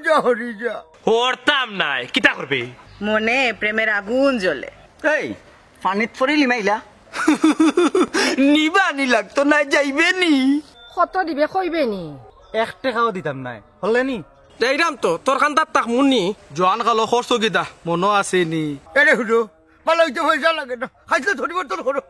যা হরি যা হরতাম নাই কিতা করবে মনে প্রেমের আগুন জ্বলে এই পানিত পরি লিমাইলা নিবা নি লাগতো না যাইবে নি কত দিবে কইবে নি 1 টাকাও দিতাম নাই হলে নি এইরাম তো তোর কান্দার তাক মুন্নি জোয়ান কালো খরচ গিতা মনো আছে নি এরে হুজো ভালো হইতে পয়সা লাগে না খাইতে ধরিব তোর করো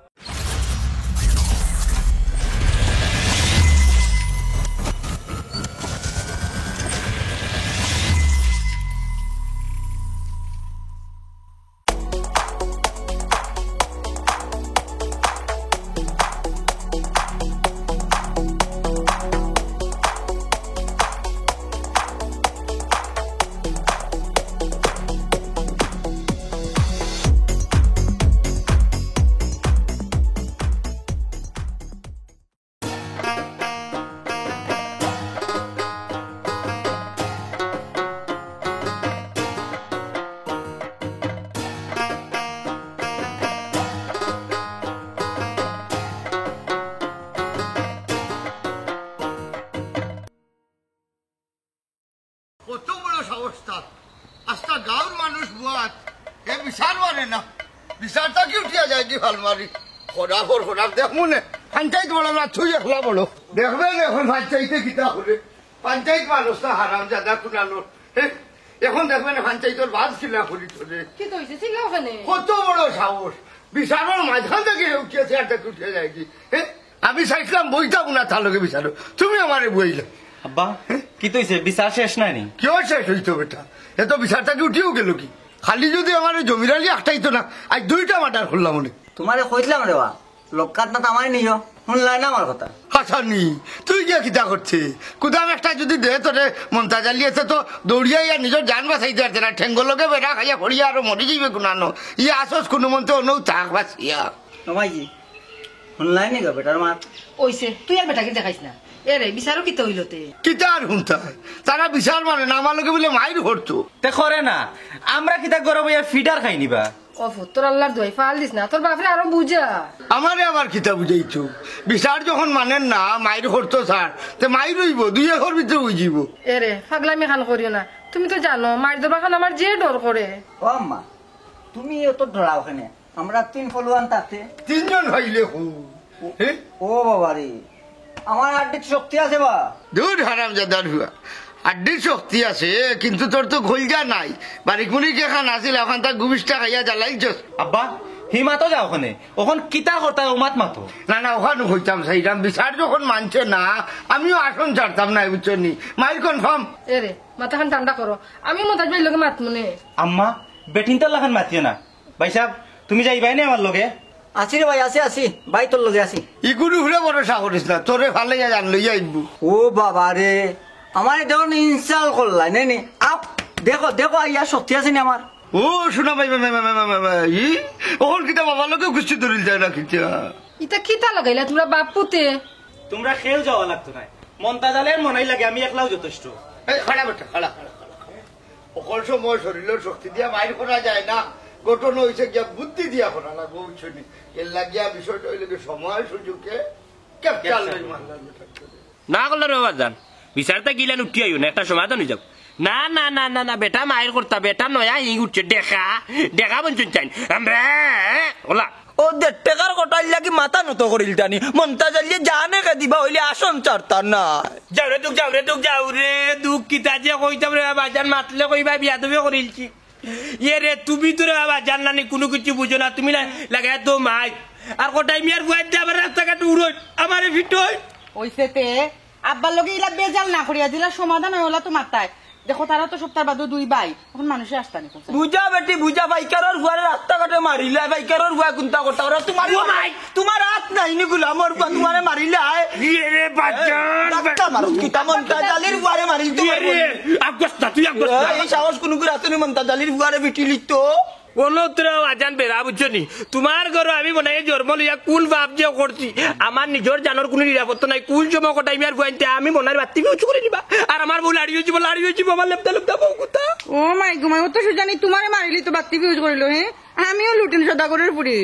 কত বড় সাহসটা আজটা গাঁর মানুষ বুয়াত এ বিচার মারে না বিচারটা কি উঠিয়া যায় কি ভালমারি খোরাক দেখ মনে পঞ্চায়েত বড় না তুই একলা বড় দেখবেন এখন পঞ্চায়েতে গীতা হলে পঞ্চায়েত মানুষ না হারাম জাদা কুনানোর এখন দেখবেন পঞ্চায়েতের বাদ খিলা করি তোরে কি কইছে ছিল ওখানে কত বড় সাহস বিচারের মাঝখান থেকে উঠিয়া চেয়ারটা উঠিয়া যায় কি আমি চাইছিলাম বইটাও না তার লগে বিচারো তুমি আমারে বইলে আব্বা কি তৈছে বিচার শেষ নাই নি কেউ শেষ হইতো বেটা এত বিচারটাকে উঠিও গেল কি খালি যদি আমার জমিরালি একটাইতো না আজ 2টা মার্ডার করলাম মনে তোমারে কইছিলাম রে বা লোকাত না তামাই নিও শুনলাই না আমার কথা হাসানি তুই গিয়া কিতা করছে কুদাম একটা যদি দেহ তোরে মন্তা জ্বালিয়েছে তো দৌড়িয়াই আর নিজের জান বাঁচাইতে পারছে না ঠেঙ্গলকে বেড়া খাইয়া পড়িয়া আরো মরি যাইবে কুনানো ইয়ে আসস কোনো মন্ত্র অন্যও তাক বাঁচিয়া নমাইজি শুনলাই নি গো বেটার মাত ওইছে তুই আর বেটাকে দেখাইস না এরে বিচারও কিতে হইলতে কিতা আর হুনতা তারা বিশাল মানে না আমার লোকে বলে মাইর ভরতো তে করে না আমরা কিতা গরব ইয়া ফিডার খাই নিবা ও তোর আল্লাহর দোয়াই ফাল দিস না তোর বাপরে আরো বুঝা আমারে আবার কিতা বুঝাইছো বিচার যখন মানেন না মাইর ভরতো স্যার তো মাইর হইব 2 একর ভিতরে বুঝিব এরে পাগলামি খান করিও না তুমি তো জানো মার দবা খান আমার যে ডর করে ও আম্মা তুমি এত ডরাও ওখানে আমরা 3 ফলোয়ান তাতে 3 জন হইলে হু ও বাবা রে আমার আড্ডির শক্তি আছে বা দূর হারাম জাদার হুয়া আড্ডির শক্তি আছে কিন্তু তোর তো ঘুলজা নাই বারিক মুনিক এখান আসিল এখন তার গুবিষ্টা খাইয়া জ্বালাইছস আব্বা হিমা তো যাও ওখানে ওখান কিতা করতা ওমাত মাতো না ওখানে হইতাম সাইরাম বিচার যখন মানছে না আমিও আসন ছাড়তাম না বুঝছো নি মাইল কনফার্ম এরে মাথা খান ঠান্ডা করো আমি মতাজ ভাই লোকে মাত মনে আম্মা বেটিন তো লাখান মাতিও না ভাই সাহেব তুমি যাইবাই না আমার লগে আসি রে ভাই আসি ভাই তোর লগে আসি ইগুড়ি ঘুরে ভরসা করিস না তোরে ভালে জান লইয়া আইবু ও বাবা রে আমার দেখুন ইনস্টল করলাই নে আপ দেখো দেখো ইয়া শক্তি আছে নি আমার ও শোনা ভাই ই ওর কিতা বাবা লোকে খুশি ধরিল যায় না কিতা ইতা কিতা লাগাইলা তোমরা বাপ পুতে তোমরা খেল যাওয়া লাগতো না মন্তাজালের মনাই লাগে আমি একলাও যথেষ্ট এই খাড়া বেটা খাড়া অকল সময় শরীরের শক্তি দিয়া মাইর করা যায় না গঠন হয়েছে গিয়া বুদ্ধি দিয়া করা না বলছনি এর লাগিয়া বিষয়টা হইলে সময় সুযোগে ক্যাপচাল না করলে রে বাবা জান বিচারটা গিলেন উঠি আইও না একটা সমাধান হয়ে যাও না না না না না বেটা মায়ের করতা বেটা নয়া ই উঠছে দেখা বলছেন চাই আমরা ওলা ও 1.5 টাকার কটাই লাগি মাথা নত করিল টানি মনতা জ্বালিয়ে জানে কে দিবা হইলে আসন চারতা না যাও রে দুঃখ কিতা যে কইতাম রে বাবা জান মাতলে কইবা বিয়া তুমি করিলছি ইয়ে রে তুমি তো রে বাবা জানলানি কোনো কিছু বুঝো না তুমি লাগাই তো মাই আর কটাই মিয়ার বুয়াই দিয়ে আবার রাস্তাঘাট উড়োই আমারে ফিটোই ওইছে তে আব্বার লগে ইলা বেজাল না করিয়া দিলা সমাধান হইলা তো মাথায় দেখো তারা তো সপ্তাহ বাদ 2 ভাই এখন মানুষে আসতানি বুঝা বেটি বুঝা বাইকারর ফুয়ারে রাস্তাঘাটে মারিলা বাইকারর ফুয়া কুন্তা করতা ওরা তোমার হাত নাই নি গুলামর ফুয়া তোমারে মারিলা ইয়ে রে বাজান ডাক্তার মারো কিতা মনতা জালির ফুয়ারে মারিল তো আগস্তা তুই আগস্তা এই সাহস কোন করে আসনি মনতা জালির ফুয়ারে বিটিলি তো কোনত্র আজান বেড়া বুঝছো নি তোমার ঘর আমি মনে হয় জন্ম লইয়া কুল ভাব যে করছি আমার নিজের জানোর কোনো নিরাপত্তা নাই কুল জমা কটাই আর বুঝতে আমি মনের বাতি উঁচু করে দিবা আর আমার বউ লাড়ি হয়েছি আমার লেপটা বউ কোথা ও মাই গো মাই ও তো সুজানি তোমারে মারিলি তো বাতি ফিউজ করিল হ্যাঁ আমিও লুটিন সদাগরের পুরি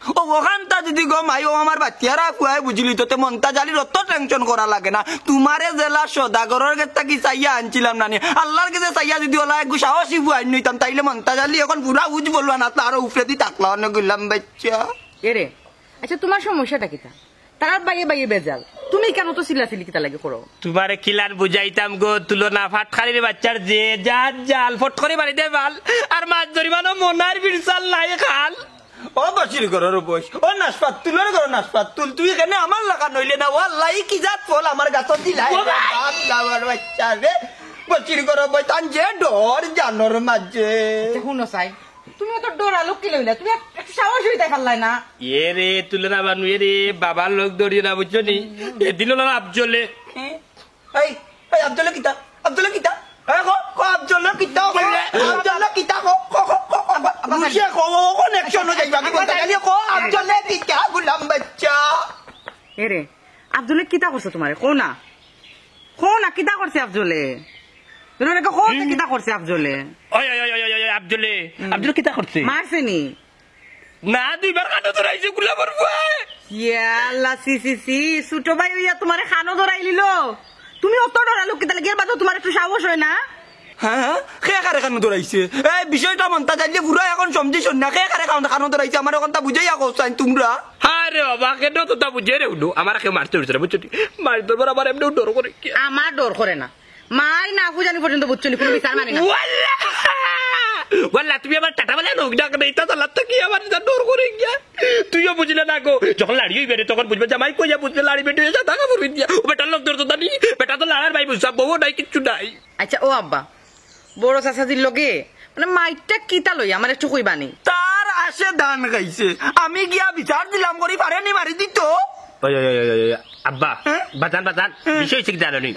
ও ওখানটা যদি গো মাই ও আমার বাচ্চারা কুয়ায় বুঝলি তোতে মনটা জালির অত টেনশন করা লাগে না তোমারে জেলা সদাগরের কাছে কি চাইয়া আনছিলাম না নি আল্লাহর কাছে চাইয়া যদি ওলা একটু সাহসী বুয়াই নিতাম তাইলে মনটা জালি এখন পুরা বুঝ বলবা না তার উপরে দি তাকলা অনেক গেলাম বাচ্চা এরে আচ্ছা তোমার সমস্যাটা কিতা তার বাইয়ে বাইয়ে বেজাল তুমি কেন তো চিল্লাচিল্লি কিতা লাগে করো তোমারে কিলার বুঝাইতাম গো তুলনা ফাটখালির বাচ্চার যে যার জাল ফট করে বাড়িতে ভাল আর মাছ ধরিবানো মনার বিরসাল নাই খাল ও বসির ঘরের বস ও নাশপাত তুলের ঘর নাশপাত তুল তুই এখানে আমার লাগা নইলে না ওয়াল্লাহ কি জাত ফল আমার গাছত দিলাই ও ভাই! বাপ দাবার বাচ্চা রে বসির ঘর বই তান যে ডর জানর মাঝে শুনো চাই তুমি তো ডরালো কি লইলা তুমি একটু সাহস হইতে পারলাই না এ রে তুলনা বানু এ রে বাবার লোক দড়িয়ে না বুঝছো নি এদিন হলো আবজলে এই এই আব্দুল্লাহ কিতা আব্দুল্লাহ কিতা এই কো আব্দুল্লাহ কিতা আব্দুল্লাহ কিতা কো রুশে কো কানেকশন হয়ে যাইবা কি বলতে গেলি কো আব্দুল্লাহ কিতা গুলাম বাচ্চা এরে আব্দুলে কিতা করছে তোমারে কো না কিতা করছে আব্দুলে তুমি কো কিতা করছে আব্দুলে ওই ওই ওই ওই ওই আবজলে আবজলে কিতা করছে মারছে নি না দুইবার কাটো ধরাইছে গুলাবর ভাই ইয়া আল্লাহ সি সি সি ছোট ভাই ইয়া তোমারে খানো ধরাই লিলো তুমি অত ডরালো কিতা লাগে এর বাদে তোমার একটু সাহস হয় না হ্যাঁ কে কারে কানো ধরাইছে এই বিষয়টা মনটা জানলে পুরো এখন সমঝিস না কে কারে কানো ধরাইছে আমার এখনটা বুঝাইয়া কোসাইন তোমরা আরে বাবা কেন তো তা বুঝে রে উঠো আমার কে মারতে উঠছে বুঝছো মার ধরবার আবার এমনি ডর করে কি আমার ডর করে না মাই না বুঝানি পর্যন্ত বুঝছনি কোনো বিচার মানি না ওয়াল্লা তুমি আমার টাটা বলে নোক ডাক দেই তা লাত্তা কি আমার যা ডর করে গিয়া তুইও বুঝলে না গো যখন লাড়ি হইবে রে তখন বুঝবে জামাই কইয়া বুঝলে লাড়ি বেটে যা টাকা পড়বি দিয়া ও বেটার লোক ধরতো দানি বেটা তো লাড়ার ভাই বুঝছা বউ নাই কিচ্ছু নাই আচ্ছা ও আব্বা বড় চাচাজির লগে মানে মাইটটা কিতা লই আমার একটু কইবানি তার আসে ধান খাইছে আমি গিয়া বিচার দিলাম করি পারেনি মারি দিত আব্বা বাজান বাজান বিষয় ঠিক জানো নি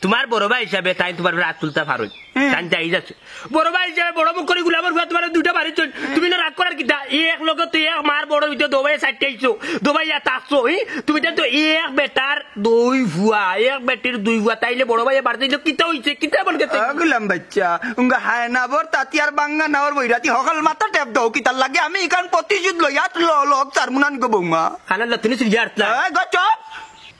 তোমার বড় ভাই হিসাবে তাই তোমার রাত তুলতে পারো তাই যাই যাচ্ছে বড় ভাই হিসাবে বড় মুখ করে গুলাবার ভাই তোমার দুটা বাড়ি চল তুমি না রাগ করার কিতা এক লোক তুই এক মার বড় ভিতরে দোবাই সাইডে আইছো দোবাই যা তাকছো তুমি তো এক বেটার দুই ভুয়া এক বেটির দুই ভুয়া তাইলে বড় ভাই বাড়তে দিল কিতা হইছে কিতা বল কেতে গুলাম বাচ্চা উঙ্গা হায় না বর তাতিয়ার বাঙ্গা নাওর বইরাতি হকাল মাথা টেপ দাও কি তার লাগে আমি এখান প্রতিশোধ লইয়াত লক চার মুনান গো বৌমা খালা লতনি সিরিয়ারতলা চুপ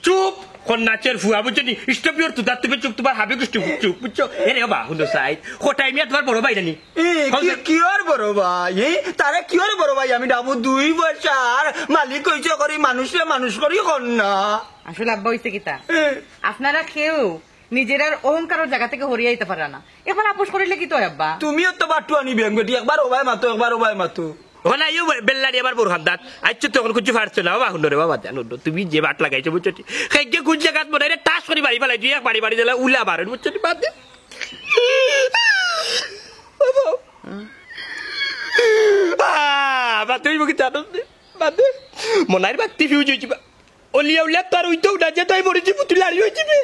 চুপ কোন নাচের ফুয়া বুঝছো নি স্টপ ইউর তুদা তুমি চুপ তোমার হাবি কুষ্টু চুপ বুঝছো এরে বাবা হুনো সাইড কোটাই মিয়া তোমার বড় ভাই জানি কিয়র বড় ভাই তারে কিয়র বড় ভাই আমি ডাবু 2 বছর মালিক কইছে করি মানুষে মানুষ করি কর না আসলে আব্বা হইছে কিতা আপনারা কেউ নিজের অহংকারের জায়গা থেকে হরিয়ে আইতে পারে না এখন আপোষ করিলে কি তো আব্বা তুমিও তো বাটু আনি ব্যাংক বেটি একবার ওবাই মাতো একবার ওবাই মাতো ওনা ইউ বেল্লারি আবার বোরহান দাঁত আচ্ছা তখন কিছু ফারছো না বাবা হুনো রে বাবা জানো তুমি যে বাট লাগাইছো বুঝছো কাইকে কোন জায়গাত মনে রে টাস করে বাড়ি ফেলাই তুই এক বাড়ি বাড়ি দিলা উলা বারেন বুঝছো বাদ দে বাবা তুই মুখে জানো বাদ দে মনার বাতি ফিউজ হইছি বা ওলিয়া উলিয়া তোর উইতো উঠা যে তুই মরেছি পুতুল লাড়ি হইছি বে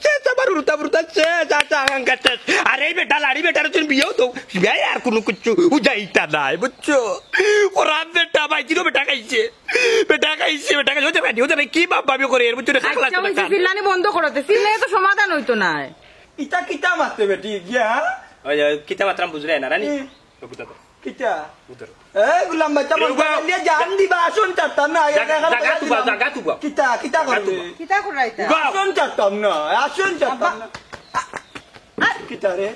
শেষ আবার উড়তা উড়তা শেষ আচ্ছা আঙ্কা শেষ আরে বেটা লাড়ি বেটার জন্য বিয়েও তো বিয়ে আর কোনো কিছু উজাইতা নাই বুঝছো ওরা বেটা বাইজিরও বেটা খাইছে বেটা খাইছে ওদের কি বাপ ভাবি করে এর বুঝছো আচ্ছা হইছে চিল্লানি বন্ধ করতে চিল্লাই তো সমাধান হইতো না ইটা কিতা মারতে বেটি গিয়া ওই কিতা মাত্রাম বুঝলে না রানি কিতা এই গুলাম বাচ্চা বললে জান দিবা আসুন চারতাম না জাগা তুবা কিতা কিতা করতে কিতা করাইতা আসুন চারতাম না আসুন চারতাম না কিতা রে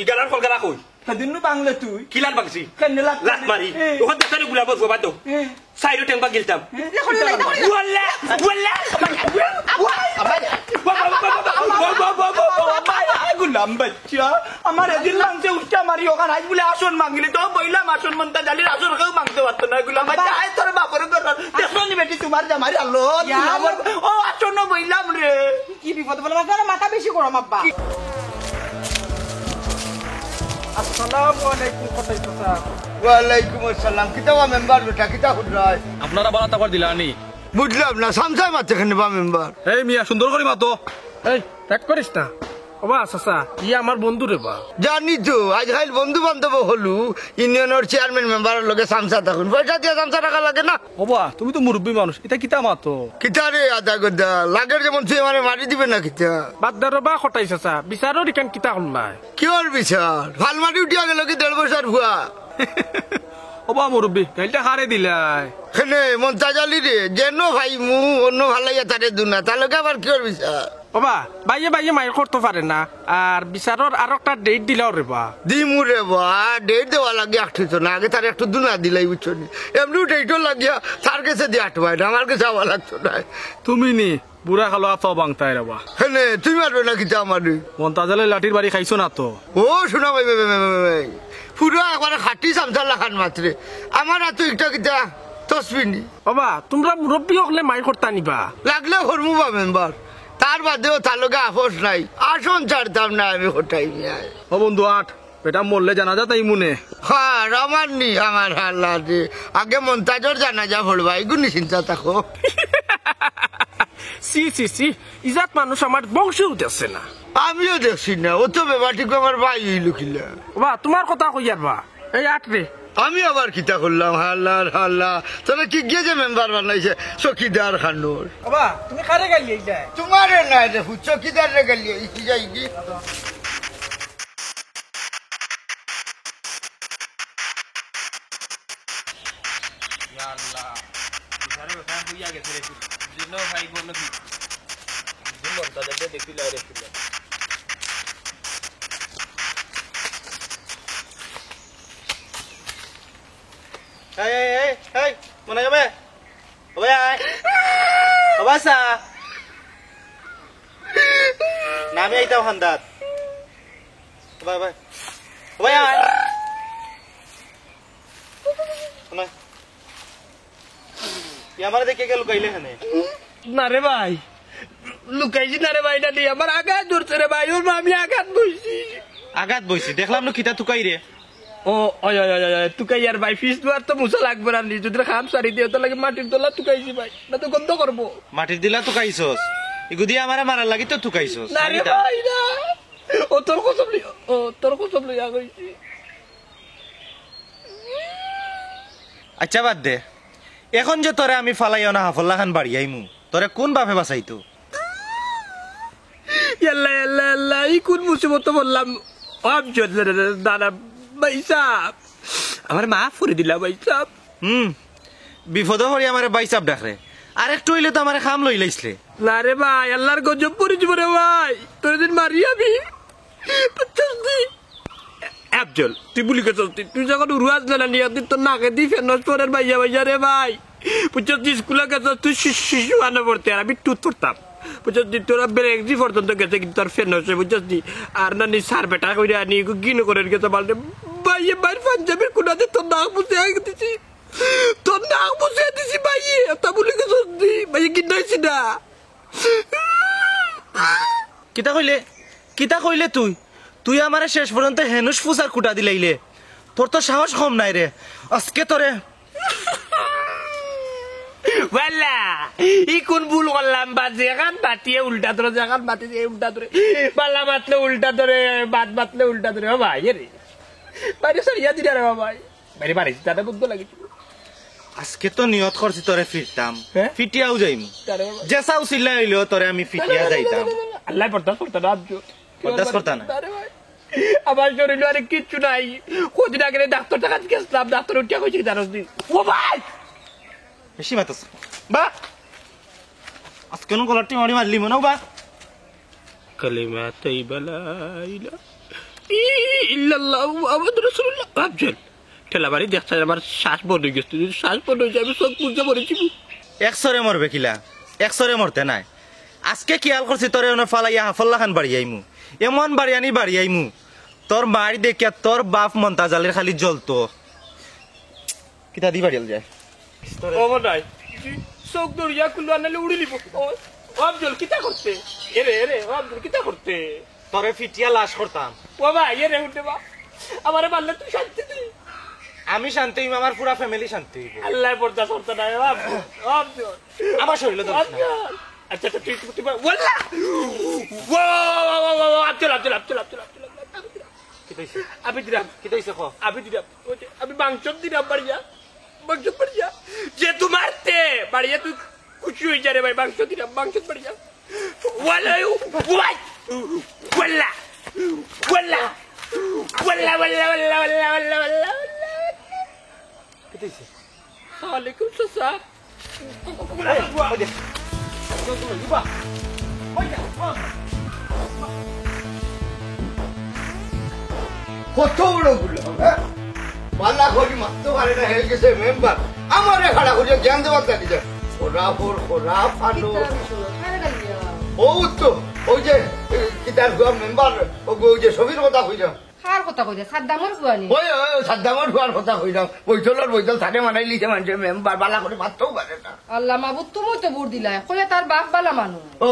ইগালার কলকাতা কই সেদিন বাংলা তুই কিলার বাগছি কেন লাত মারি ওখান থেকে গুলাব গোবা তো সাইরো টেম্পা গিলতাম ওয়াল্লা ওয়াল্লা গুলাম বাচ্চা আমার এদিন মাংসে উঠা মারি ওখানে আজ বলে আসন মাঙ্গিলি তো বইলাম আসন মনটা জালি আসন কেউ মাংতে পারতো না গুলাম বাচ্চা আয় তোর বাপর দেখনি বেটি তোমার জামারি আলো ও আসন বইলাম রে কি বিপদ বলে মাথা বেশি গরম আব্বা আসসালামু আলাইকুম কটাই চাচা ওয়ালাইকুম আসসালাম কিতা মেম্বার বেটা কিতা হুদরাই আপনারা বালা তাকর দিলানি বুঝলাম না সামসাই মারছে খানি বা মেম্বার এই মিয়া সুন্দর করে মাতো এই ত্যাগ করিস না ওবা চাচা ই আমার বন্ধু রে বা জানি তো আজকাল বন্ধু বান্ধব হলু ইউনিয়নের চেয়ারম্যান মেম্বারের লগে সামসা থাকুন পয়সা দিয়ে সামসা টাকা লাগে না ওবা তুমি তো মুরব্বী মানুষ এটা কিতা মাতো কিতা রে আদা গদা লাগের যেমন তুই মানে মারি দিবে না কিতা বাদ দার বা কটাই চাচা বিচারও ইকান কিতা করলাই কিহর বিচার ভাল মারি উঠিয়া গেল কি 1.5 বছর ভুয়া ওবা মুরব্বী গাইলটা হারে দিলাই হেনে মন্তাজ আলী রে যেন ভাই মু অন্য ভালাইয়া তারে দুনা তালকে আবার কি বিচার বাবা বাইয়ে বাইয়ে মায়ের করতে পারে না আর বিচারর আর একটা ডেট দিলাও রে বা দিমু রে বা ডেট দেওয়া লাগে আটতো না আগে তার একটু দুনা দিলাই বুঝছো নি এমনি ডেটও লাগিয়া তার কাছে দিয়ে আটবাই না আমার কাছে আবার লাগতো না তুমি নি বুড়া খালো আফা বাংতাই রেবা হেনে তুমি মারবে না কিছু আমার মন্তাজালের লাঠির বাড়ি খাইছো না তো ও শোনা ভাই পুরো একবার খাটি চামচা লাখান মাত্রে আমার এত একটা কিতা তসবিনি বাবা তোমরা মুরব্বী হলে মায়ের করতে নিবা লাগলে হরমু বা মেম্বার তার বাদেও তালুকে আপোষ নাই আসন ছাড়তাম না আমি ওটাই নিয়ে ও বন্ধু আট বেটা মরলে জানা যা তাই মনে হ্যাঁ আমার নি আমার আল্লাহ রে আগে মন্তাজর জানা যা ভরবা এগুলি চিন্তা থাকো সি সি সি ইজাত মানুষ আমার বংশ উঠেছে না আমিও দেখছি না ও তো বেবাটিকে আমার ভাই লুকিলা বাবা তোমার কথা কইয়ার বা এই আট রে আমি আবার কিতা করলাম হাল্লার হাল্লা তোরা কি গিয়ে যে মেম্বার বানাইছে চকিদার খানুর বাবা তুমি কারে গাইলি এইটা তোমার নাই রে চকিদার রে গেলি কি যাই কি মনে যাবে ওবে আয় ওবাসা নামে আইতাও হান্দাত বাই বাই ওবে আয় শোনা আমারে দেখে গেল গাইলে খানে না রে ভাই লুকাইছি না রে ভাই না দিয়ে আমার আঘাত ধরছে রে ভাই ওর আমি আঘাত বইছি আঘাত বইছি দেখলাম না কিতা তুকাই রে ও ওই ওই ওই তুকাই আর ভাই ফিস দুয়ার তো মুসা লাগবে না নি যদি খাম সারি দিয়ে তো লাগে মাটির তোলা তুকাইছি ভাই না তো গন্ধ করবো মাটির দিলা তুকাইছস ইগুদি আমারে মারার লাগি তো তুকাইছস না রে ভাই না ও তোর কসম লইয়া কইছি আচ্ছা বাদ দে এখন যে তোরে আমি ফালাইও না হাফল্লা খান বাড়ি আইমু তোরে কোন বাপে বাঁচাইতো ইয়াল্লা ইয়াল্লা ইয়াল্লা এই কোন মুসিবত বললাম অবজত দাদা ভাই সাহেব আমার মাফ করে দিলা ভাই সাহেব বিপদ হরি আমারে বাইসাব ডাকরে আর একটু হইলে তো আমারে খাম লই লাইছলে না রে ভাই আল্লাহর গজব পড়ে যাব রে ভাই তোর দিন মারি আমি আফজল তুই বলি কে চলতি তুই যখন উড়াস না নিয়ে তোর নাকে দি ফেনস তোরের ভাইয়া ভাইয়া রে ভাই বুঝছিস তুই স্কুলে গেছ তুই শিশু আনে পড়তে আর আমি টুথ পড়তাম বুঝছিস তোরা ব্রেকজি পর্যন্ত গেছে কিন্তু তোর ফেনস বুঝছিস আর না নি সার বেটা করে আনি গিনো করে গেছে বলতে ভাইয়া ভাই পাঞ্জাবির কোনাতে তোর নাক বুঝে দিছি তোর নাক বুঝে দিছি ভাই তা বলি কে চলতি ভাই কিনাইছি না কিতা কইলে তুই আমারে শেষ পর্যন্ত হেনুস ফুসার কুটা দিলাইলে তোর তো সাহস কম নাই রে আজকে তোরে ওয়াল্লা ই কোন ভুল করলাম বা যেখান বাতিয়ে উল্টা ধরে যেখান বাতিয়ে উল্টা ধরে পাল্লা মাতলে উল্টা ধরে বাদ মাতলে উল্টা ধরে ও ভাই রে বাইরে সারিয়া দিলে রে ভাই বাইরে বাড়ি তাতে বুদ্ধ লাগিছিল আজকে তো নিয়ত করছি তোরে ফিরতাম হ্যাঁ? ফিটিয়াও যাইমু জেসাও সিল্লা হইলেও তোরে আমি ফিটিয়া যাইতাম আল্লাহ পর্দাস করতে না আব্জু পর্দাস করতা না? আমার শরীর আর কিচ্ছু নাই কদিন আগে ডাক্তার টাকা গেছিলাম ডাক্তার উঠিয়া কইছি জানোস নি ও ভাই বেশি মাতাস বা আজকে নো গলাটি মারি মারলি মনে বা কালিমা তাইবা লা ইলাহা ইল্লাল্লাহু মুহাম্মাদুর রাসূলুল্লাহ আফজল ঠেলা বাড়ি দেখছ আমার শ্বাস বন্ধ হয়ে গেছে শ্বাস বন্ধ হয়ে যাবে সব বুঝতে পড়েছি একসরে মরবে কিলা একসরে মরতে নাই আজকে খেয়াল করছি তোরে ওনা ফালাইয়া হাফল্লা খান বাড়ি আইমু এমন বাড়ি আনি বাড়ি আইমু তোর মারি দেখিয়া তোর বাপ মন্তাজালের খালি জ্বলতো কিতা দি বাড়িয়াল যায় ও নাই চোখ দড়িয়া খুলু আনলে উড়ি লিব আফজল কিতা করতে এরে এরে আফজল কিতা করতে তোরে ফিটিয়া লাশ করতাম ও ভাই এরে উঠে বা আমারে মারলে তুই শান্তি দিই আমি শান্তি হইব আমার পুরা ফ্যামিলি শান্তি হইব আল্লাহ পর্দা করতে নাই আফজল আমার শরীরে তো আচ্ছা আচ্ছা তুই বললা ও আফজল আফজল আফজল আফজল আফজল আমি দিলাম কি হইছে ক আমি দিলাম আমি মাংস দিলাম বাড়িয়া মাংস বাড়িয়া যে তোমারতে বাড়িয়া তুই খুশি হয়ে যা রে ভাই মাংস দিলাম মাংস বাড়িয়া ওয়ালা ওয়াই ওয়ালা ওয়ালা ওয়ালা ওয়ালা ওয়ালা ওয়ালা ওয়ালা ওয়ালাইকুম চাচা কত বড় গুলো হ্যাঁ পাল্লা করি মারতে পারে না হয়ে গেছে মেম্বার আমারে খাড়া করিয়া জ্ঞান দেওয়ার চালিয়ে খোরা ফালো ও তো ওই যে কিতার মেম্বার ওই যে ছবির কথা কইলাম কার কথা কইছে সাদ্দামর ফুয়ানি ওই সাদ্দামর হুয়ার কথা কইলাম বৈতল থাকে মানাই লিখে মানুষের মেম্বার বালা করে মারতেও পারে না আল্লাহ মাহবুব তুমি তো বুড় দিলাই কইয়া তার বাপ বালা মানুষ ও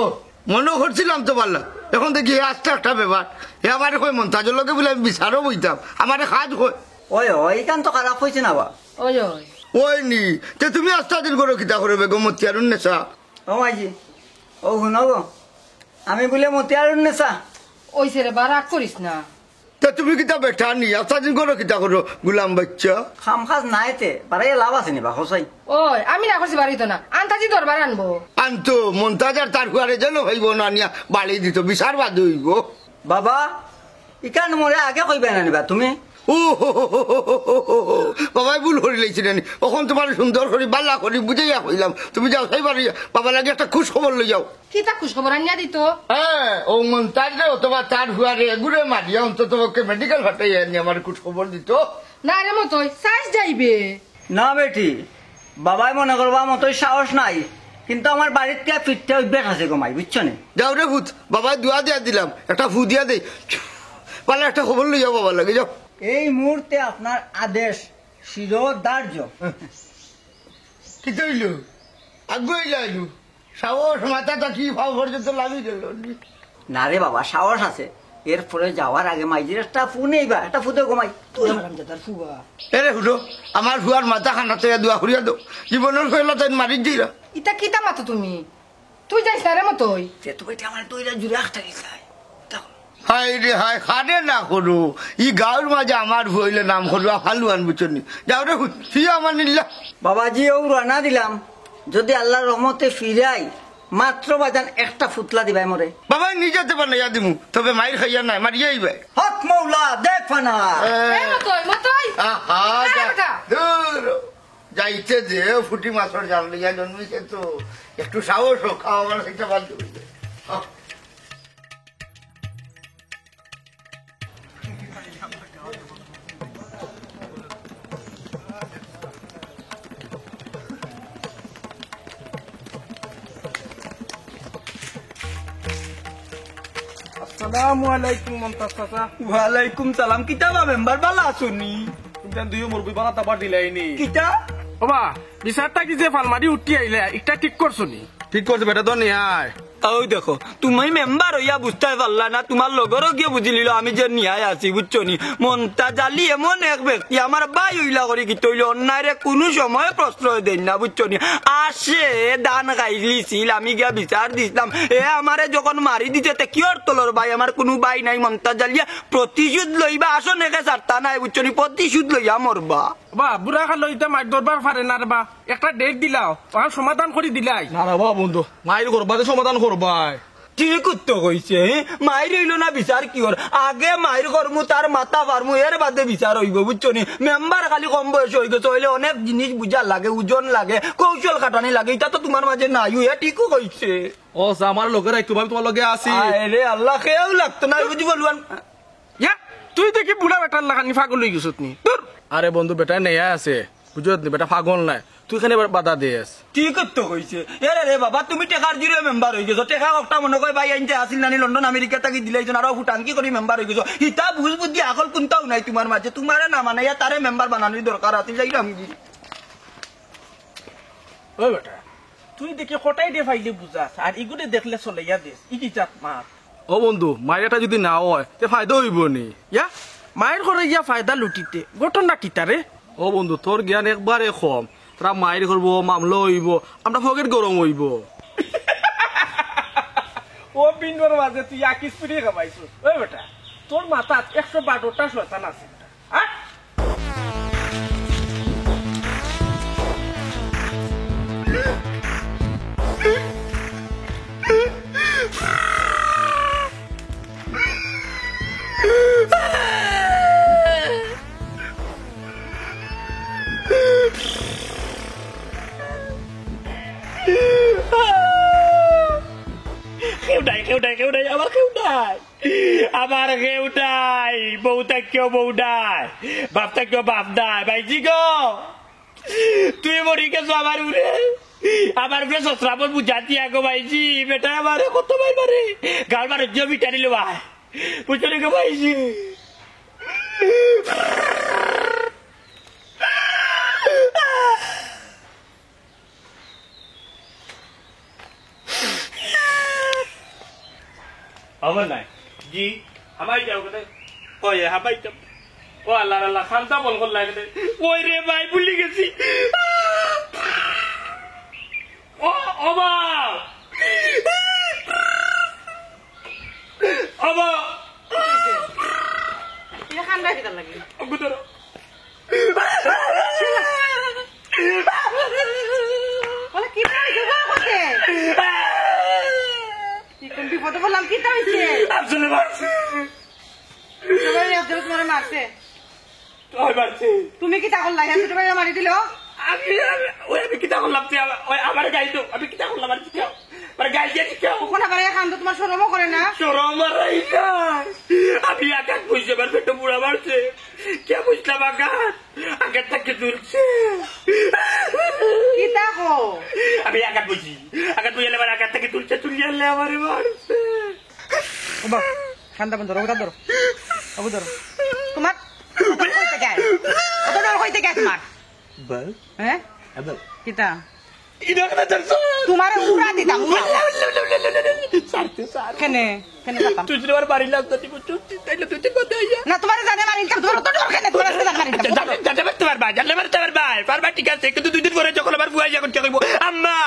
মনে করছিলাম তো পারলা এখন দেখি আস্তে একটা ব্যাপার এ আমারে কই মন্তাজের লোকে বলে আমি বিচারও বইতাম আমারে খাজ কই ওই ওই কান তো খারাপ হয়েছে না বা ওই ওই ওই নি তে তুমি আস্তে দিন করো কিতা করে বেগম মতিয়ারুন নেশা ও মাইজি ও শুনো গো আমি বলে মতিয়ার নেশা ওই সেরে বা রাগ করিস না তে তুমি কিতা বেঠা নি আস্তে দিন করো কিতা করো গুলাম বাচ্চা খাম খাজ নাইতে বারে লাভ আছে নি বা হোসাই ওই আমি না করছি বাড়িতো না আন্তাজি দরবার আনবো আনতো মন্তাজার তার হুয়ারে যেন হইব না নিয়া বাড়ি দিত বিচার বাদ হইব বাবা ইকান মরে আগে কইবে না নিবা তুমি ও বাবাই ভুল করে লাইছিলেন তখন তোমার সুন্দর করে বাল্লা করে বুঝাইয়া কইলাম তুমি যাও সেই বাড়ি বাবা লাগে একটা খুশ খবর লই যাও কি তা খুশ খবর আনিয়া দিত হ্যাঁ ও মন্তাজ রে অথবা তার হুয়ারে ঘুরে মারিয়া অন্তত ওকে মেডিকেল ফাটাইয়া নিয়ে আমার খুশ খবর দিত না রে মতই সাইজ যাইবে না বেটি বাবাই মনে করবা মতোই সাহস নাই কিন্তু আমার বাড়িতে ফিরতে অভ্যাস আছে গো মাই বুঝছো নি যাও রে ভূত বাবাই দুয়া দিয়া দিলাম একটা ফু দিয়া দে পালা একটা খবর লই যাও বাবা লাগে যাও এই মুহূর্তে আপনার আদেশ শিরোধার্য কি তৈল আগুই যাইলু সাহস মাথাটা কি ভাব পর্যন্ত লাগি গেল না রে বাবা সাহস আছে এরপরে যাওয়ার আগে মাইজির একটা ফু নেইবা একটা ফুতে গোমাই তার ফুবা এরে হুলো আমার হুয়ার মাথা খানাতে দোয়া করিয়া দো জীবনের ফেলা তাই মারি দিলা ইতা কিতা মাতো তুমি তুই যাইস না রে মতই তো বেটি আমার তৈরা জুড়ে একটা গেছে হাই রে হাই খানে না করো ই গাঁর মাঝে আমার হইলে নাম করবা ফালুয়ান বুঝনি যাও রে ফি আমার নিলা বাবাজি ও রানা দিলাম যদি আল্লাহর রহমতে ফিরাই মাত্র বাজান একটা ফুতলা দিবাই মরে বাবা নিজেতে বানাইয়া দিমু তবে মাইর খাইয়া নাই মারিয়াই ভাই হক মৌলা দেখ ফানা মতই আহা বেটা। দূর যাইতে দে ফুটি মাছর জাল লইয়া জন্মিছে তো একটু সাহস হোক খাওয়া আমার সেটা বাদ দিবে আসসালামু আলাইকুম মমতাজ চাচা ওয়ালাইকুম সালাম কিতাবা মেম্বার বালা আসুনি তুমি দুই মুরগি বানা তাবার দিলাইনি কিতা বাবা বিচারটা কি যে ফালমারি উঠি আইলে এটা ঠিক করছো নি ঠিক করছে বেটা তো নিয়ে আয় ওই দেখো তুমি মেম্বার হইয়া বুঝতে পারলা না তোমার লগরও গিয়ে বুঝিলিল আমি যে নিয়ায় আছি বুঝছো নি মন্তাজ আলী এমন এক ব্যক্তি আমার বাই হইলা করে কি তৈল অন্যায় কোনো সময় প্রশ্রয় দেন না বুঝছো নি আসে দান খাইলিছিল আমি গিয়া বিচার দিছিলাম এ আমারে যখন মারি দিতে তে কিয়র তলর ভাই আমার কোনো ভাই নাই মন্তাজ আলিয়া প্রতিশোধ লইবা আসো নেকে চারটা নাই বুঝছো নি প্রতিশোধ লইয়া মরবা বা বুড়া খালো ইটা মাইর দরবার পারে না রে বা একটা ডেট দিলাও ওখান সমাধান করে দিলাই না রে বাবা বন্ধু মায়ের করবাতে সমাধান করবাই ঠিক তো কইছে মায়ের হইল না বিচার কি হর আগে মায়ের কর্ম তার মাথা পারমু এর বাদে বিচার হইব বুঝছো নি মেম্বার খালি কম বয়স হয়ে গেছে হইলে অনেক জিনিস বুঝার লাগে ওজন লাগে কৌশল খাটানি লাগে এটা তো তোমার মাঝে নাই এ ঠিকও কইছে ও আমার লোকের একটু ভাবে তোমার লগে আসি আরে আল্লাহ খেয়েও লাগতো না বুঝি বলবান ইয়া তুই দেখি বুড়া বেটার লাগানি ফাগল হয়ে গেছত নি তোর আরে বন্ধু বেটা নেয়া আছে বুঝত নি বেটা পাগল নাই তুই খানে বাধা দিয়েছ ঠিক তো কইছে এরে রে বাবা তুমি টেকার জিরে মেম্বার হয়ে গেছো টেকা একটা মনে কয় ভাই আইনতে আসিল নানি লন্ডন আমেরিকা তাকে দিলাইছেন আর ভুটান কি করে মেম্বার হয়ে গেছো হিতা বুঝ বুদ্ধি আকল কোনটাও নাই তোমার মাঝে তোমারে না মানে তারে মেম্বার বানানোর দরকার আছে যাইলাম কি ওই বেটা তুই দেখি কটাই দে ফাইলে বুঝাস আর ইগুনে দেখলে চলে ইয়া দেশ ই কি জাত মাত ও বন্ধু মায়ের এটা যদি না হয় তে ফায়দা হইব নি ইয়া মায়ের ঘরে ইয়া ফায়দা লুটিতে ঘটনা কিতারে ও বন্ধু তোর জ্ঞান একবারে কম তারা মায়ের করবো মামলা হইব আমরা পকেট গরম হইব ও পিন্ডর মাঝে তুই আকিস পিড়িয়ে খাবাইছিস ওই বেটা তোর মাথাত 112টা শয়তান আছে হ্যাঁ থাকেও বউ নাই বাপ থাকেও বাপ নাই ভাইজি গো তুই মরি গেছো আমার উড়ে আমার উপরে সসরাবর বুঝাতি আগো ভাইজি বেটা আমারে কত ভাই মারে গাল মারে জমি টানিল ভাই বুঝলি গো ভাইজি আমার নাই জি হামাই যাও কে ওই হামাই যাও ও আল্লাহ আল্লাহ খান্তা বল কর লাগে ওই রে ভাই ভুলি গেছি ও ওবা ওবা এটা খান্ডা কিটা লাগে গুদর বলে কি হইছে গো করতে কি কোন বিপদে বললাম কিটা হইছে আসলে মারছে সবাই আজকে তোমারে মারছে ওই মারছে তুমি কি তাকল লাগা ছোট ভাই মারি দিলো আমি কিতা করলাম ওই আমার গাই তো আমি কিতা করলাম আর কি আমার গাই দিয়ে কি ওখানে বাড়ি খান তো তোমার শরমও করে না শরম মারাই না আমি আকাশ বুঝতে পারবে তো বুড়া মারছে কে বুঝলাম আকাশ থেকে তুলছে কি দেখো আমি আকাশ বুঝি আকাশ থেকে তুলছে তুলিয়ে আনলে আমারে মারছে খান্দা বন্ধ রোগা ধরো ওগো ধরো তোমার কইতে গায় কত ডর কইতে গায় তোমার বল হ্যাঁ কিতা ইনা কথা ধরছো তোমার উড়া দিতাম সারতে সার কেনে কেনে দিতাম তুই তোমার বাড়ি লাগতো তুই বুঝছিস তাইলে তুই ঠিক কথা হইয়া না তোমার জানে মারিন তোমার তো ডর কেনে তোমার জানে মারিন তোমার ভাই ঠিক আছে কিন্তু 2 দিন পরে যখন আমার বুয়া যখন কে কইবো আম্মা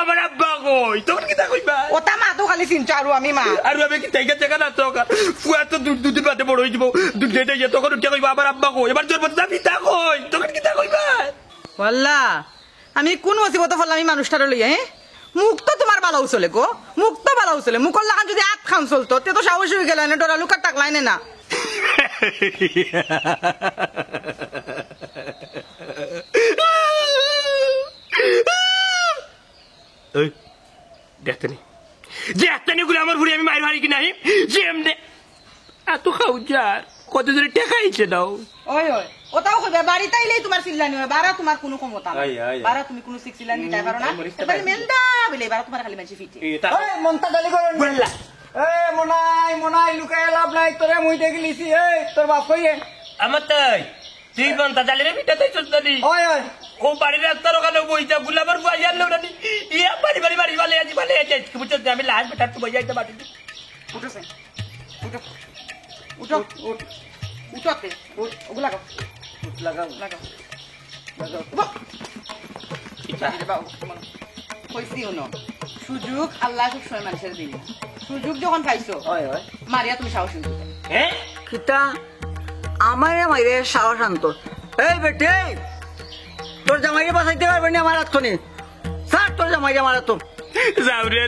আমার আব্বা কই তখন কি তা কইবা ওটা মা তো খালি চিন্তা আর আমি মা আর আমি কি তাইকে জায়গা না তো ফুয়া তো 2 দিন বাদে বড় হই যাব দুধ দেই দেই তখন কে কইবা আমার আব্বা কই এবার জোর বলতে যাবি তা কই তখন কি তা কইবা ওয়াল্লা আমি কোন মুসিবত ফেললাম আমি মানুষটারে লইয়া হ্যাঁ মুখ তো তোমার বালাও চলে গো মুখ তো বালাও চলে মুখ লাগান যদি আট খান চলতো তে তো সাহস হয়ে গেল না ডরা লুকার টাকলাইনে না দেখতে গুলো আমার ঘুরে আমি মায়ের হারি কি নাই যে এমনি এত খাও যার কত ধরে টেকাইছে দাও ওই ওই ওটাও কইবে বাড়ি তাইলেই তোমার চিল্লানি হয় বারা তোমার কোনো ক্ষমতা নাই বারা তুমি কোনো চিল্লানি দিতে পারো না এবারে মেন্দা বলে বারা তোমার খালি মানছি ফিটে এই মনটা জালি করেন বললা এই মনাই লুকায় লাভ নাই তোরে মুই দেখলিছি এই তোর বাপ কইয়ে আমার তাই তুই বন্তা জালিরে পিঠা তাই চলতানি ওই ওই ও বাড়ির রাস্তার ওখানে বইটা গুলাবার বুয়া জানলো না ইয়া বাড়ি ভালে আছি কি বুঝছো আমি লাশ বেটা তো বইয়াইতে পারি উঠোছে উঠো উঠো উঠ উঠোতে উঠ ওগুলা লাগাও লাগাও লাগাও কইছি উনো সুযোগ আল্লাহ সব সময় মানুষের দিন সুযোগ যখন পাইছো মারিয়া তুমি সাহস হইছো হ্যাঁ কিতা আমারে মাইরে সাহস আনতো এই বেটে তোর জামাইরে বাঁচাইতে পারবে না আমার হাতখনি স্যার তোর জামাইরে আমার হাত যাওরে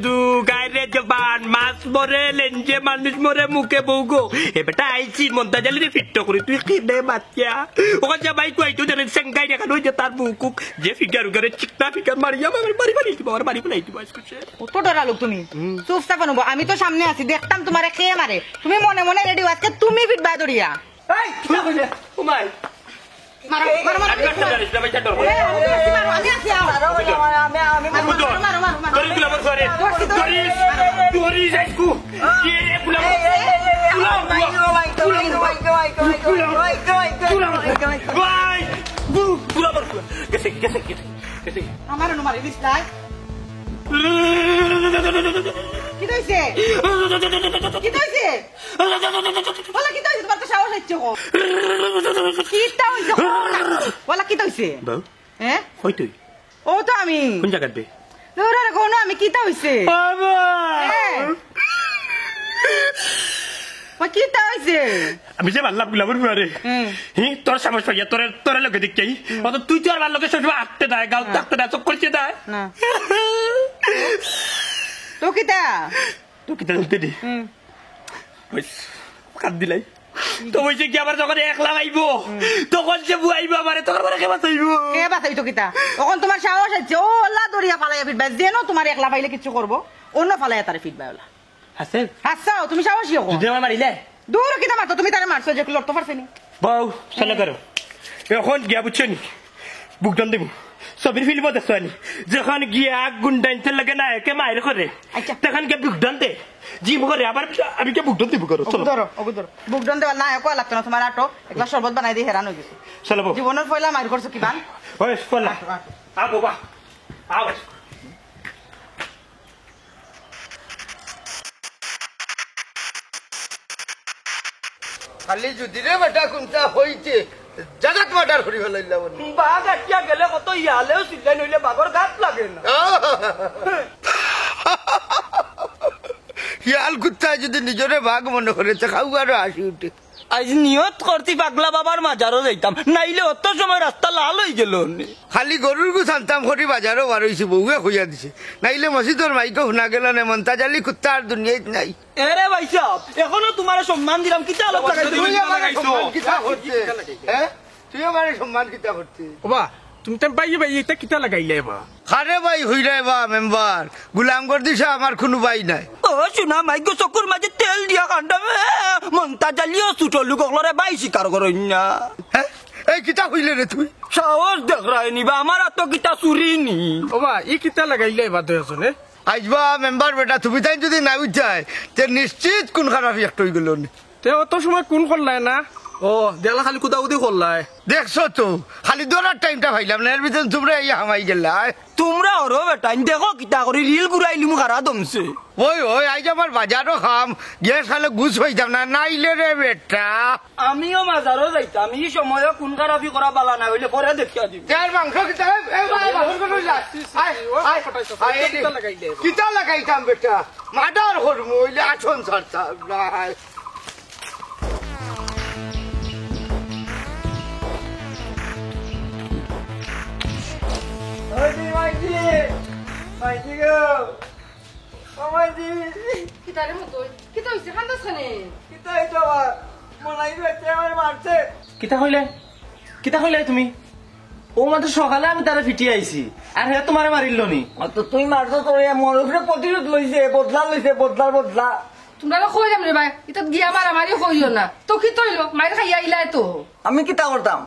দুঃখ আরে জবান মাছ মরে লেঞ্জে মানুষ মরে মুখে বউগো এ বেটা আইছি মন্তা জালি রে ফিট করে তুই কি দে বাচ্চা ওখানে যাবাই কই তুই জানেন সেঙ্গাই দেখা নই যে তার বুকুক যে ফিগার করে চিকনা ফিগার মারিয়া আমার বাড়ি বানাই দিবা আজকে কত ডরালো তুমি চুপ থাকো নবো আমি তো সামনে আছি দেখতাম তোমারে খেয়ে মারে তুমি মনে মনে রেডি আজকে তুমি ফিটবা দরিয়া এই কি কইলে ও মাই মারো মারো মারো আমি আছি আমি আমার মারি দিস নাই কি হইছে কি হইছে বলা কি হইছে তোমার তো সাহস হচ্ছে গো কিটা হইছে বলা কি হইছে হ্যাঁ কই তুই ও তো আমি কোন জায়গা বে ধরে রাখো না আমি কিটা হইছে বাবা কিটা হইছে আমি যে ভাল্লাম গুলাবর ফুয়ারে তোর সামস পাইয়া তোরে লোকে দেখতে অত তুই তো আর ভালো লোকে সব আটতে দেয় গাও থাকতে দেয় চোখ করছে দেয় না তো কিটা বলতে দি কাট দিলাই তো বলছে কি আবার যখন একলা আইবো তখন যে বুয়াইবো আমারে তখন কে বাঁচাইবো কে বাঁচাই তো কিটা তখন তোমার সাহস আছে ও লা দরিয়া ফালাইয়া ফিটবা যেন তোমার একলা পাইলে কিছু করবো অন্য ফালাইয়া তারে ফিটবা ওলা আছে হাসাও তুমি সাহসী হো যদি আমার মারিলে দূর কিতা মাতো তুমি তারে মারছো যে লড়তে পারছে নি বউ চলে করো এখন গিয়া বুঝছো নি বুকডন দেবো ছবির ফিল্ম দেখছো নি যখন গিয়া গুন্ডাইতে লাগে না একে মায়ের করে আচ্ছা। তখন কে বুকডন দে জিম করে আবার আমি কে বুকডন দেবো করো চলো ধরো বুক ডন দেওয়া না একো লাগতো না তোমার আটো একলা শরবত বানাই দিয়ে হেরান হয়ে গেছে চলো বউ জীবনের পয়লা মার করছো কি বান ওই পড়লা আ বাবা আ খালি যদি রে বেটা কোনটা হইছে জাগাত মার্ডার করি ফেলাইলাম বাঘ আটিয়া গেলে কত ইয়ালেও চিল্লাই নইলে বাঘর গাত লাগে না শিয়াল কুত্তা যদি নিজরে বাঘ মনে করে খাও আরো হাসি উঠে আজ নিয়ত করতি পাগলা বাবার মাজারও যাইতাম নাইলে অত সময় রাস্তা লাল হয়ে গেল খালি গরুর গু আনতাম করি বাজারও বার হয়েছে বউয়ে খুঁজা দিছে নাইলে মসজিদর মাইকে শুনা গেল না মন্তাজালি কুত্তা আর দুনিয়ায় নাই এরে ভাই সাহেব এখনো তোমার সম্মান দিলাম কিতা আলোপ তুই আমার সম্মান কিতা করতে হ্যাঁ তুই আমার সম্মান কিতা করতে ওবা তুমি তো পাই এটা কিতা লাগাইলে বা খারে ভাই হই রে বা মেম্বার গুলাম করে দিছে আমার কোনো ভাই নাই ও শুনা মাইকো চকুর মাঝে তেল দিয়া কান্দাবে মন্তা জ্বালিও ছুটো লোকলরে বাই শিকার করই না হ্যাঁ এই কিতা হইলে রে তুই সাহস দেখ রায় নিবা আমার এত কিতা চুরি নি ওবা ই কিতা লাগাইলে বা দুজনে আইবা মেম্বার বেটা তুমি তাই যদি না উঠায় তে নিশ্চিত কোন খারাপ একটা হয়ে গেল তে অত সময় কোন করলাই না ও দেখলা খালি কুদাকুদি করলাই দেখছো তো খালি দৌড়ার টাইমটা ভাইলাম না এর ভিতরে তোমরা এই হামাই গেলা তোমরা ওরো বেটা দেখো কিতা করি রিল ঘুরাইলি মু খারা দমছে ওই আজ আমার বাজারও খাম গ্যাস খালে গুছ হইতাম না নাইলে রে বেটা আমিও মাজারও যাইতাম এই সময় কোন খারাপি করা বালা না হইলে পরে দেখিয়া দিব তেল মাংস কিতা কিতা লাগাইতাম বেটা মার্ডার করবো হইলে আছন ছাড়তাম না কিতারে মতো কিতা হইছে খান্দাস খানে কিতা কইলে তুমি ও মাত্র সকালে আমি তারা ফিটি আইছি আর হে তোমারে মারিল নি তুই মারছো তোর মন উপরে প্রতিরোধ লইছে বদলা তোমরা কই যাম রে ভাই এটা গিয়া মারামারি কইও না তো কি তৈল মাইর খাইয়া আইলাই তো আমি কিতা করতাম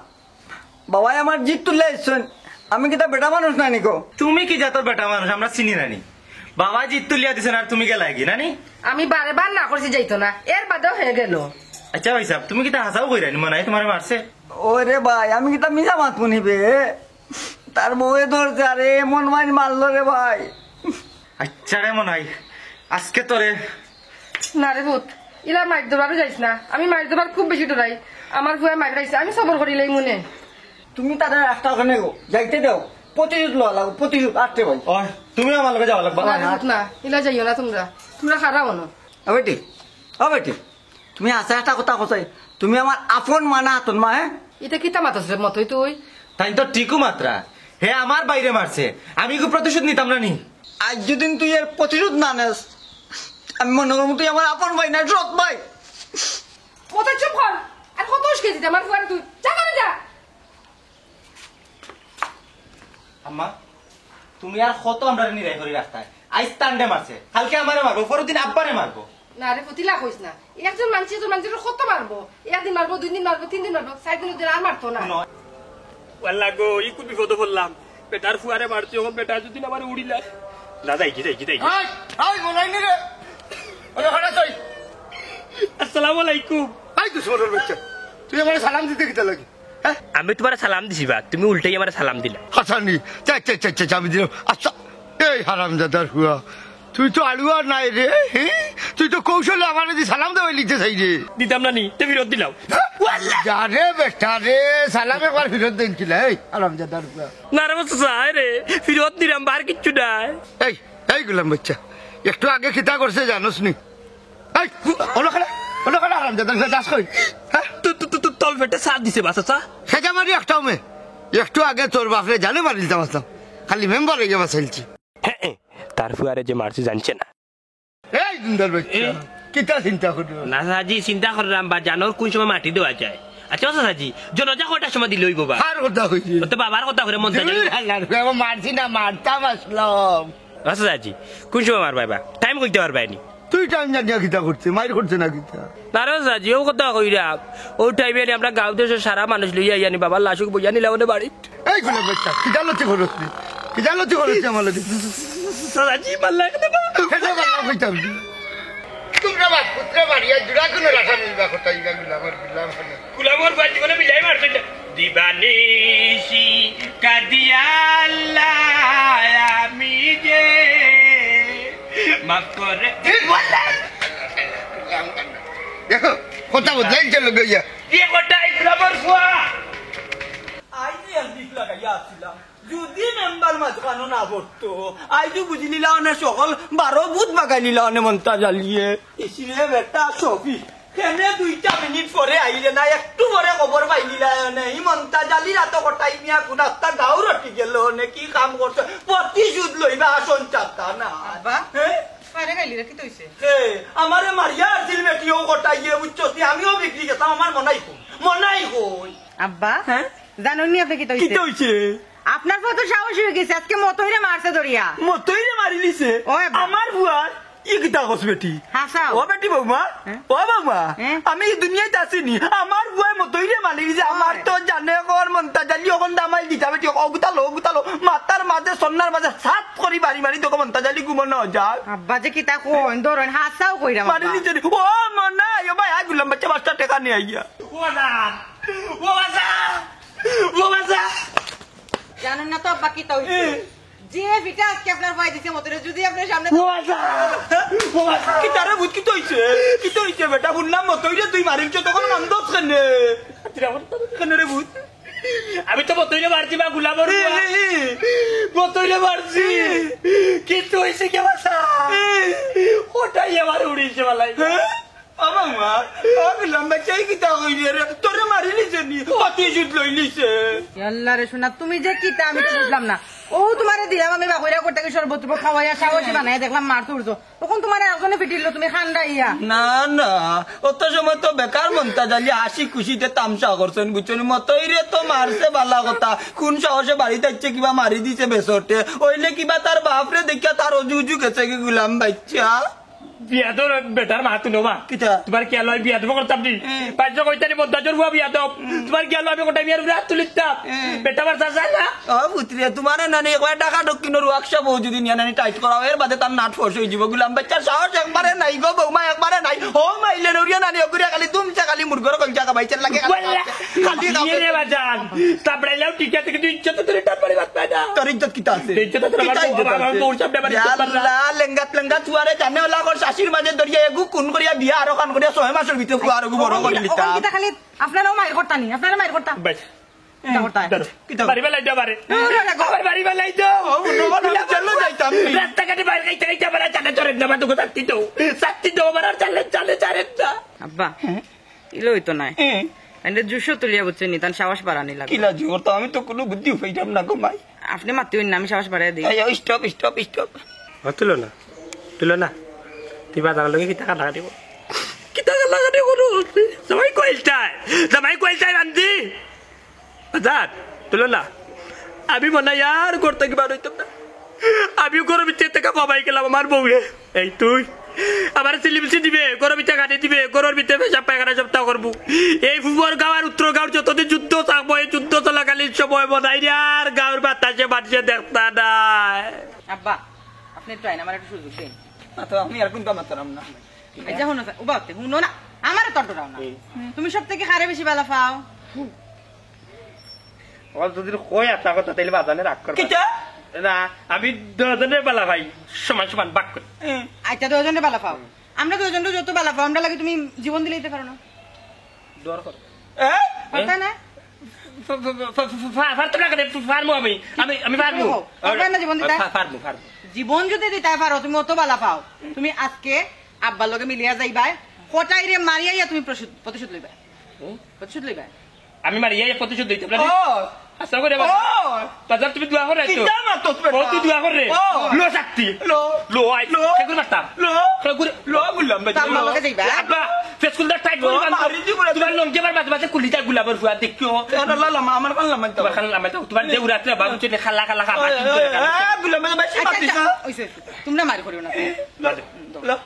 বাবাই আমার জিত তুলে আসছেন আমি কিতা বেটা মানুষ না নিকো তুমি কি জাতর বেটা মানুষ আমরা চিনি নানি বাবা জিত তুলিয়া দিছেন আর তুমি গেলাই কি নানি আমি বারে বার না করছি যাইতো না এর বাদেও হয়ে গেল আচ্ছা ভাই সাহেব তুমি কিতা হাসাও কইরানি মনে হয় তোমারে মারছে ওরে ভাই আমি কিতা মিছা মাত শুনিবে তার বউয়ে ধরছে আরে এমন মারলো রে ভাই আচ্ছা রে মনে হয় আজকে তোরে না রে ভূত ইলা মাইর দোবারও যাইস না আমি মাইর দোবার খুব বেশি ডরাই আমার ভুয়া মাইর রাইছে আমি সবর করিলাই মনে তুমি তাদের রাস্তা ওখানে গো যাইতে দাও প্রতিশোধ লওয়া লাগো প্রতিশোধ আসতে ভাই ও তুমি আমার লগে যাওয়া লাগবা না রে ভূত না ইলা যাইও না তোমরা খারাপ হনো বেটি তুমি আছে একটা কথা কোথায় তুমি আমার আপন মানা হাতন মা হ্যাঁ এটা কিতা মাতাস রে মতই তুই তাই তো টিকু মাত্রা হে আমার বাইরে মারছে আমি কি প্রতিশোধ নিতাম না নি আজ যদি তুই এর প্রতিশোধ না নেস আমি মনে করবো তুই আমার আপন ভাই না সৎ ভাই মতো চুপ কর আর কত উস্কে দিতে আমার ফুয়ার তুই যা করে যা আম্মা তুমি আর কত আমরা নিরাই করি রাস্তায় আইস তান্ডে মারছে কালকে আমারে মারবো পরের দিন আব্বারে মারবো না রে পতিলা কইস না একজন মানুষের কত মারবো একদিন মারবো 2 দিন মারবো 3 দিন মারবো 4 দিন ধরে আর মারতো না ওয়াল্লা গো ই কোন বিপদে পড়লাম বেটার ফুয়ারে মারছি এখন বেটা যদি আমার উড়িলা না যাই কি আই মনাইনি রে ওরে হড়া তুই আসসালামু আলাইকুম আই দুশমনের বাচ্চা তুই আমার সালাম দিতে কিতা লাগি হ্যাঁ আমি তোমার সালাম দিছি বা তুমি উল্টাই আমার সালাম দিলা হাসানি চা আমি দিলাম আচ্ছা এই হারামজাদার হুয়া তুই তো আলুয়া নাই রে তুই তো কৌশলে আমার সালাম দেওয়াই লিখতে চাই রে দিতাম না নি তে ফিরত দিলাম জানে বেটা রে সালাম একবার ফিরত দেন কিলা এই হারামজাদার হুয়া না রে বসা রে ফিরত দিলাম বার কিচ্ছু নাই এই গুলাম বাচ্চা একটু আগে খিতা করছে জানোস নি এই ওখানে হারামজাদার হুয়া দাস কই হ্যাঁ তল ফেটে সাথ দিছে বাসা সেটা মারি একটাও মে একটু আগে তোর বাপরে জানে মারিলতাম আসতাম খালি মেম্বার হয়ে গেবা চাইছি তার ফুয়ারে যে মারছি জানছে না এই সুন্দর বাচ্চা কিতা চিন্তা করি না সাজি চিন্তা করলাম বা জানোর কোন সময় মাটি দেওয়া যায় আচ্ছা সাজি জনজা কটার সময় দিলই বাবা আর কথা কইছি তো বাবার কথা করে মন মারছি না মারতাম আসলাম আচ্ছা সাজি কোন সময় মারবাই বা টাইম কইতে পারবাই নি তুই টাইম জানিয়া কিতা করছে মায়ের করছে না কিতা তারও সাজিও কথা কইরা ওই টাইমে আমরা গাঁও দেশের সারা মানুষ লইয়া আনি বাবার লাশুক বইয়া নিলাম ওদের বাড়িত এই কোলে বাচ্চা কিতা লতি করছিস কিতা লতি করছিস আমার লাগি সাজি মাল্লা কেন কেন বাল্লা কইতাম তোমরা বাপ পুত্র বাড়িয়া জুড়া কোন রাখা মিলবা কথা ইগা গুলামর বাজি কোনে বিলাই মারছে দিবানিশি কাদিয়াল্লাহ আমি যে মাফ করে দেখো কথা বদলাই চলো গইয়া দিয়ে কোটাই গুলামর ফুয়া যদি মেম্বার মাঝখানো না পড়তো আইজু বুঝি নিলা অনেক সকল 12 বুধ বাগাই নিলা অনেক মন্তা জ্বালিয়ে ইসিরে বেটা সফি কেনে 2টা মিনিট পরে আইলে না একটু পরে খবর পাইলিলা ই মন্তা জ্বালি রাত কটাই মিয়া কোন একটা গাঁও রটি গেল নে কি কাম করছে প্রতিশোধ লইবা সঞ্চারটা না আব্বা আরে গাইলি রে কি তইছে আমারে মারিয়া আসিল মেটিও কটাইয়ে বুঝছস আমিও বিক্রি গেতাম আমার মনাই কই আব্বা জানেন নি আপনি কি কি তইছে হইছে আপনার কত সাহস হয়ে গেছে আজকে মতইরে মারছে ধরিয়া মতইরে মারি লিছে ওই বা। আমার বুয়ার ইগতা কস বেটি হাসাও ও বেটি বৌমা ও বৌমা হ্যাঁ? আমি এই দুনিয়াতে আসিনি আমার বুয়াই মতইরে মারি লিছে আমার তো জানে কর মন্তা জালি ওখান দামাই দিতা বেটি অগুতালো মাতার মাঝে সন্নার মাঝে সাত করি বাড়ি মারি তো মন্তা জালি ঘুমানো যাক আব্বা যে কিতা কোন ধরেন হাসাও কইরা মারি লিছে ও মনা ও ভাই আই গুলাম বাচ্চা 5টা টাকা নিয়ে আইয়া জানেন না তো আব্বা কি তইছে যে ভিটা আজকে আপনার পাই দিছে মতরে যদি আপনার সামনে কি তারে বুঝ কি তইছে বেটা শুনলাম মতইরে তুই মারিলছ তখন নন্দস কেনে রে বুঝ আমি তো বতইলে মারছি বা গুলামর বতইলে মারছি কিন্তু হইছে কি বাসা ওটাই আমার উড়িছে বালাই আমা আগলাম বাচ্চাই কি তা কইরে রে তোরে মারি লিছে নি অতি জুত লই লিছে আল্লাহ রে শোনা তুমি যে কিতা আমি তো বুঝলাম না ও তোমারে দিলাম আমি বাকইরা করতে কি সর্বত্র খাওয়াইয়া সাহসী বানাই দেখলাম মার তুলছো তখন তোমার একজনে পিটিল তুমি খান্ডাইয়া না অত সময় তো বেকার মন্তা জালি হাসি খুশিতে তামসা করছেন বুঝছেন মতইরে তো মারছে বালা কথা কোন সাহসে বাড়িতে যাচ্ছে কিবা মারি দিছে বেসরতে ওইলে কিবা তার বাপরে দেখিয়া তার অজু গেছে কি গুলাম বাচ্চা বিয়া তো বেটার মা তুলো মা কিতা তোমার কি আলো বিয়া দেবো করতাম নি পাঁচ কইতানি বদাজর বুয়া বিয়া দাও তোমার কি আলো আমি কোটাই বিয়ার রাত তুলিতাম বেটা মার চাচা না ও পুত্রে তোমার নানি কয় টাকা দক্ষিণের ওয়ার্কশপ ও যদি নিয়া নানি টাইট করা এর বাদে তার নাট ফোর্স হয়ে যাব গুলাম বাচ্চার সাহস একবারে নাই গো বৌমা একবারে নাই ও মাইলে নরিয়া নানি ওগুরিয়া খালি তুমচা খালি মুরগর কলচা কা বাইচার লাগে খালি রে বাজান তাবড়াইলাও ঠিক আছে কিন্তু ইজ্জত তো রিটার্ন করে বাত না তোর ইজ্জত কিতা আছে ইজ্জত তো আমার বউর সামনে আমার ইজ্জত পারলা আল্লাহ লেঙ্গা তুয়ারে জানে ওলা কর শাশির মাঝে দরিয়া এগু কোন করিয়া বিয়া আর কান করিয়া 6 মাসের ভিতর কুয়ার গু বড় করে লিতা কিতা খালি আপনারাও মাইর করতানি আপনারা মাইর করতা বাই কিতা করতা কিতা বাড়ি বেলাই দাও বারে বাড়ি বেলাই দাও চলো যাইতাম রাস্তাঘাটে বাইরে গাইতে বারা চালে চরে না তো সাত্তি তো বারা চালে চারে না আব্বা ইলো হইতো নাই এন্ড জুসো তুলিয়া বুঝছেন নি তান সাহস বাড়ানি লাগে কিলা জোর তো আমি তো কোনো বুদ্ধি পাইতাম না গো মাই আপনি মাতি হইন না আমি সাহস বাড়াই দিই আয় স্টপ তুলো না তুই বাজার লগে কি টাকা লাগা দিব কি টাকা লাগা দিব সবাই কইলটাই বান্ধি বাজার তুলো না আমি মনে আর করতে কি বার হইতাম না আমি গরম ইচ্ছে থেকে বাবাই গেলাম আমার বউয়ে এই তুই আমার সিলিমিসি দিবে গরম ইচ্ছা কাটে দিবে গরুর ভিতরে পেশাব পায়খানা সপ্তাহ করবো এই ফুবর গাঁও আর উত্তর গাঁও যতদিন যুদ্ধ থাকবো এই যুদ্ধ চলাকালীন সময় মনে আর গাঁওর বাতাসে মানুষে দেখতা নাই আব্বা আপনি একটু আইন আমার একটু সুযোগ দিন তো আমি আর কোন কাম করতাম না এই যে হুনো উবাতে হুনো না আমার তটরাও না তুমি সব থেকে কারে বেশি বেলা পাও ও যদি কই একটা কথা তাইলে বাজানে রাগ করবা কিটা না আমি দুজনে বেলা ভাই সমান বাক করি আইতা দুজনে বেলা পাও আমরা দুজনে যত বেলা পাও আমরা লাগে তুমি জীবন দিলে দিতে পারো না ডর কর কথা না ফারতো না করে ফারমু আমি ফারমু না জীবন দিতে ফারমু জীবন যদি দিতে পারো তুমি অত বেলা পাও তুমি আজকে আব্বার লগে মিলিয়া যাইবা কোটাই রে মারিয়া তুমি প্রতিশোধ লইবা আমি মারি এই প্রতিশোধ দিতে পারি আচ্ছা করে বাজার তুমি দোয়া করে আইছো কিটা না তো তুই দোয়া করে লো শক্তি লো আই কেগুর মারতাম লো গুলাম তার লগে যাইবা আব্বা ফেসকুলটা টাইট করে তোমার লঙ্গে বার মাঝে কুলিটা গুলাবার ফুয়া দেখিও আমার কান লামাই তো তোমার খালা লামাই তো তোমার দেউরাতে বাবু চলে খালা খাবা গুলাম বেশি মারতিস না ওইছে তোমরা মারি করিও না লো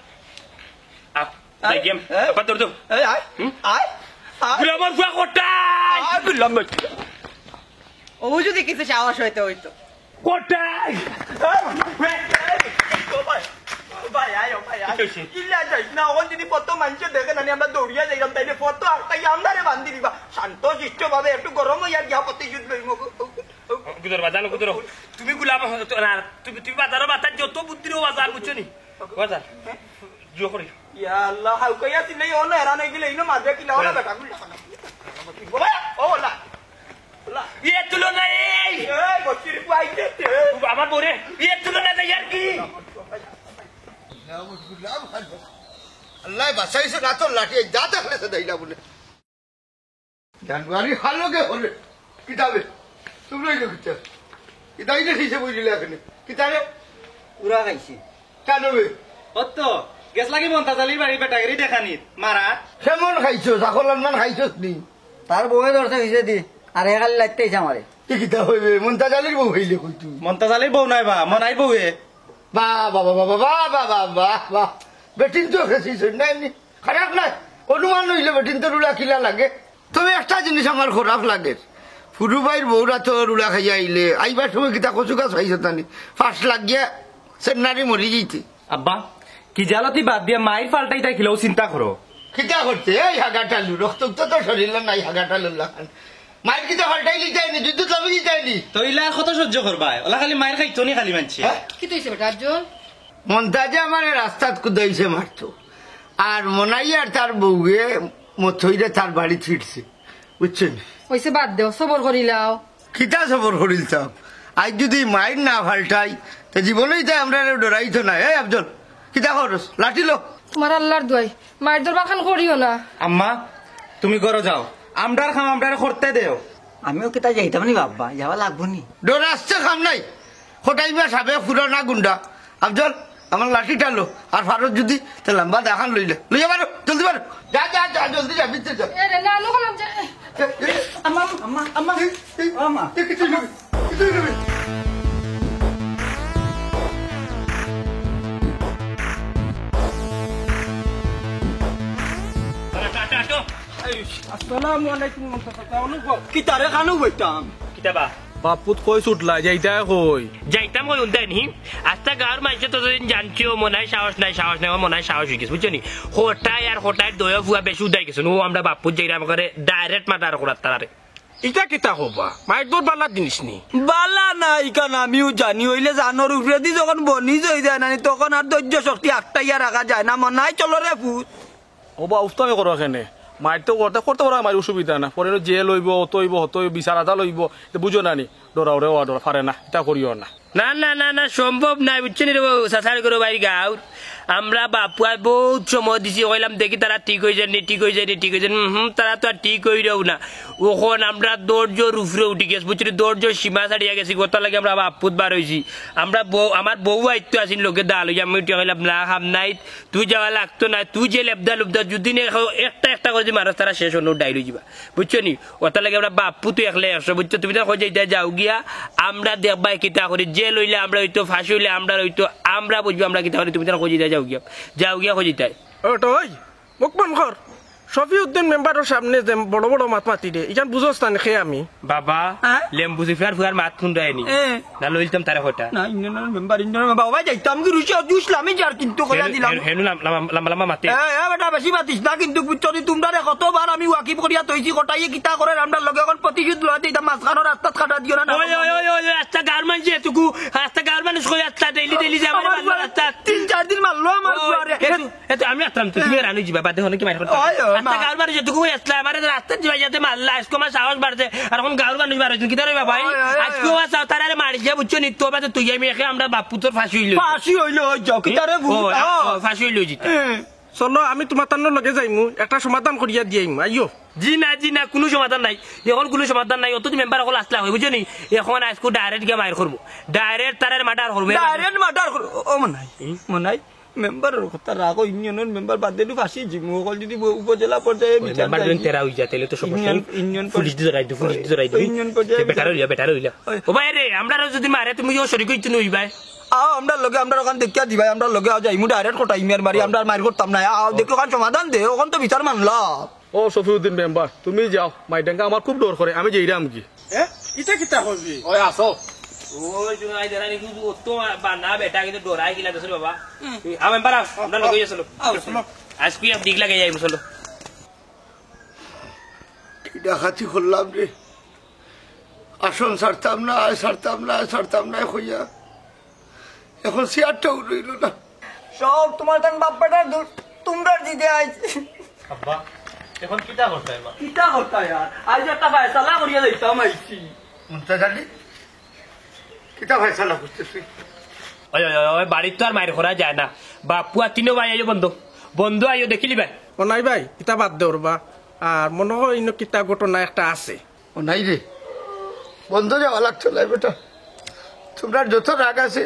যাই গেম বাবা দৌড় দাও এই আয় আয় আয় গুলামর ফুয়া কোটাই আয় বললাম ও যদি কিছু সাহস হইতে হইতো কোটাই ভাই আয়ো ভাই আয়ো ইল্লা যাইস না ওখান যদি কত মানুষ দেখে না আমরা দৌড়িয়া যাইলাম তাইলে ফটো আটটাই আমদারে বান্ধি দিবা শান্ত শিষ্ট ভাবে একটু গরম হইয়া গিয়া প্রতিশোধ লইম গুদর বাজান গুদর তুমি গুলাম না তুমি তুমি বাজারও বাজার যত বুদ্ধিরও বাজার বুঝছো নি বাজার জো করি ইয়া আল্লাহ হাউ কইয়া ছিল ও না এরা নাই গিলে ইনো মাঝে কি লাওলা বেটা গুলা ও ওলা ওলা ইয়ে তুলো না এই এই বচির পাইতে আমার বরে ইয়ে তুলো না যাই আর কি আল্লাহ বাসাইছে না তোর লাঠি যা দেখলে সে দেইলা বলে জানুয়ারি খালোকে হলে কিতাবে তুমি কিতা কিতাই না হিসেবে বুঝলে এখানে কিতারে পুরা খাইছি কেনবে কত গেছ লাগি মন্তাজালির বাড়ি বেটাগিরি দেখানি মারা কেমন খাইছো চাকল মান খাইছো নি তার বউয়ে ধরছে হিসে দি আর এখানে লাগতেইছে আমারে কি কিতা হইবে মন্তাজালির বউ হইলে কই তুই মন্তাজালির বউ নাই বা মনাই বউয়ে বাহ বাবা বাবা বাহ বাবা বাহ বাহ বেটিন তো খেয়েছিস না এমনি খারাপ নাই অনুমান হইলে বেটিন তো রুলা কিলা লাগে তবে একটা জিনিস আমার খারাপ লাগে ফুরু ভাইয়ের বউরা তো রুলা খাইয়া আইলে আইবার সময় কিতা কচু গাছ খাইছো তানি ফার্স্ট লাগিয়া সেনারি মরি যেতে আব্বা কি জালতি বাদ দিয়ে মায়ের পাল্টাই থাকিলেও চিন্তা করো কিতা করতে এই হাগাটালু রক্ত তো শরীর নাই হাগাটালু লাগান মায়ের কিতা পাল্টাই লিটাইনি যুদ্ধ চাবি লিটাইনি তো ইলা কত সহ্য করবা ওলা খালি মায়ের খাইতো নি খালি মানছি কি তৈছে বেটা আর্জুন মন্তাজে আমার রাস্তাত কুদাইছে মারতো আর মনাই আর তার বউয়ে মথইরে তার বাড়ি ফিরছে বুঝছেন হইছে বাদ দেও সবর করিলাও কিতা সবর করিল তাও আজ যদি মায়ের না ফাল্টাই তো জীবনেই তাই আমরা ডরাইতো না এই আফজল কিতা খরচ লাঠিলো তোমার আল্লাহর দোয়াই মায়ের দরবার খান করিও না আম্মা তুমি ঘরে যাও আমরার খাম আমরার করতে দেও আমিও কিতা যাইতাম নি বাবা যাওয়া লাগবো নি ডর আসছে খাম নাই হোটাইবা সাবে ফুরো না গুন্ডা আফজল আমার লাঠি টালো আর ফারত যদি তো লম্বা দেখান লইলে লইয়া পারো জলদি পারো যা যা যা জলদি যা ভিতরে যা এ রে নানু কলম যে আম্মা আম্মা আম্মা আম্মা কিছু নেবে কিছু নেবে আসসালামু আলাইকুম কিতারে খানো বইতাম কিতাবা বাপুত কই ছুটলা যাইতাই কই যাইতাম কই উন্দাই নি আস্তা গাঁর মানুষে তো জানছিও মনে হয় সাহস নাই মনে হয় সাহস হয়ে গেছে বুঝছো নি হোটাই আর হোটাই দয়া ফুয়া বেশি উদাই গেছে ও আমরা বাপুর যাইরাম করে ডাইরেক্ট মার্ডার করার তারারে ইটা কিতা হবা মাইক তোর বালা জিনিস নি বালা নাই কারণ আমিও জানি হইলে জানোর উপরে দি যখন বনিজ হয়ে যায় না তখন আর ধৈর্য শক্তি আটটাইয়া রাখা যায় না মনে হয় চলো রে ফুট ওবা উস্তামি করো এখানে মাইক তো করতে পারো আমার অসুবিধা না পরে যে লইব অতইব হতইব বিচার আদা লইব বুঝো না নি ডরাও রে ডরা পারে না এটা করিও না না না না না সম্ভব নাই বুঝছো নি রে সাসার করে বাড়ি গাঁও আমরা বাপুয়ার বহুত সময় দিছি কইলাম দেখি তারা ঠিক হয়ে যায়নি তারা তো আর ঠিক হইলেও না ওখন আমরা দৌড়জোর উপরে উঠে গেছি বুঝছি দৌড়জোর সীমা ছাড়িয়া গেছি কথা লাগে আমরা বাপুত বার হয়েছি আমরা আমার বউ আইতো আসিল লোকে দাল হইয়া আমি কইলাম না খাম নাই তুই যাওয়া লাগতো না তুই যে লেবদা লুবদা যদি একটা করে মানুষ তারা শেষ হলো ডাইল যাবা বুঝছো নি ওটা লাগে আমরা বাপু তুই একলে আসো বুঝছো তুমি তো যাইতে যাও গিয়া আমরা দেখবাই কিতা করি যে লইলে আমরা হইতো ফাঁসি হইলে আমরা হইতো আমরা বুঝবো আমরা কিতা করি তুমি তো যাইতে যাও গিয়া খোঁজিতাই ওটা ওই মুখ বন্ধ কর শফিউদ্দিন মেম্বারের সামনে যে বড় বড় মাত মাতি দে ইখান বুঝোস না খেয়ে আমি বাবা লেম্বু সিফার ফুয়ার মাত খুন্দায়নি না লইতাম তারা হটা না ইন্ডিয়ান মেম্বার বাবা যাইতাম কি রুচি জুসলামই যার কিন্তু কইয়া দিলাম হেনু লম্বা লম্বা মাতে এ বেটা বেশি মাতিস না কিন্তু বুঝছনি তোমরা কতবার আমি ওয়াকিব করিয়া তৈছি কটাইয়ে কিতা করে আমরা লগে এখন প্রতিশোধ লওয়া দিতাম মাঝখানো রাস্তা কাটা দিও না ওই ওই ওই ওই রাস্তা গার্মেন্ট যেটুকু রাস্তা গার্মেন্ট কই রাস্তা ডেইলি যে আমার রাস্তা 3-4 দিন মারলো আমার ফুয়ারে এত আমি আতরাম তুমি রানি যাবা বাদে হনে কি মাইর করতে রাস্তা গার্মেন্ট যেটুকু রাস্তা আমার রাস্তা যাবা যাতে মারলা আজকে আমার সাহস বাড়ছে আর এখন গার্মেন্ট বাড়ছে কি রে বাবা আজকে ওয়া তারারে মারি যা বুঝছো নি তো বাদে তুই আমি একে আমরা বাপুতর ফাঁসি হইলো যাও কিতারে ভূত ফাঁসি হইলো জিতা চলো আমি তোমার তান্নর লগে যাইমু একটা সমাধান করিয়া দিয়াইম আইও জি না কোনো সমাধান নাই এখন কোনো সমাধান নাই অত মেম্বার সকল আসলা হয় বুঝছো নি এখন আজকে ডাইরেক্ট গিয়ে মার করবো ডাইরেক্ট তারার মার্ডার করবে ডাইরেক্ট মার্ডার ও মনাই মেম্বারের কথা রাখো, ইউনিয়নের মেম্বার বাদ দিয়ে ফাঁসি জিমু অকল যদি উপজেলা পর্যায়ে বিচার মেম্বার যায়। যদি তেরা হই যায় তাহলে তো সমস্যা নেই। ইউনিয়ন পুলিশ দিয়ে জড়াই দিও, পুলিশ দিয়ে জড়াই দিও। ইউনিয়ন পর্যায়ে বেটার হইলা ও ভাই রে, আমরা যদি মারে তুমি শরীক হইতে নই ভাই। আও আমরা লগে আমরা ওখান দেখিয়া দিবাই, আমরা লগে আও যাইমু ডাইরেক্ট কোটা ইমের মারি, আমরা আর মার করতাম না। আও দেখো ওখান সমাধান দে, ওখান তো বিচার মানলা। ও শফিউদ্দিন মেম্বার তুমি যাও, মাইডাঙ্গা আমার খুব ডর করে, আমি যেইরাম কি ইটা কিতা করবি ওই আসো। ওই জুনাই দেরা নি কিন্তু তো বানা বেটা কিন্তু ডরাই গিলা দছল বাবা। আমি পারা আমরা লগে চলো আজকে আপ দিক লাগে যাইবো চলো। কি ডাকাতি করলাম রে, আসন ছাড়তাম না, ছাড়তাম না হইয়া এখন চেয়ারটাও রইল না। সব তোমার তান বাপ বেটার তোমরা দিতে আইছি। আব্বা এখন কিটা করতে এবার? কিতা কথা यार, আজ একটা ফয়সালা করিয়া দিতাম আইছি। মুন্তাজালি কিতা ফয়সালা করতেছি? ওই ওই ওই বাড়ির তো আর মায়ের করা যায় না। বাপু আর তিনো ভাই আইও বন্ধু আইও দেখিলি ভাই। ও নাই ভাই কিতা বাদ দে ওর বা, আর মনে হয় ইনো কিতা ঘটনা একটা আছে। ও নাই রে, বন্ধ যাওয়া লাগতো না বেটা। তোমরা যত রাগ আছে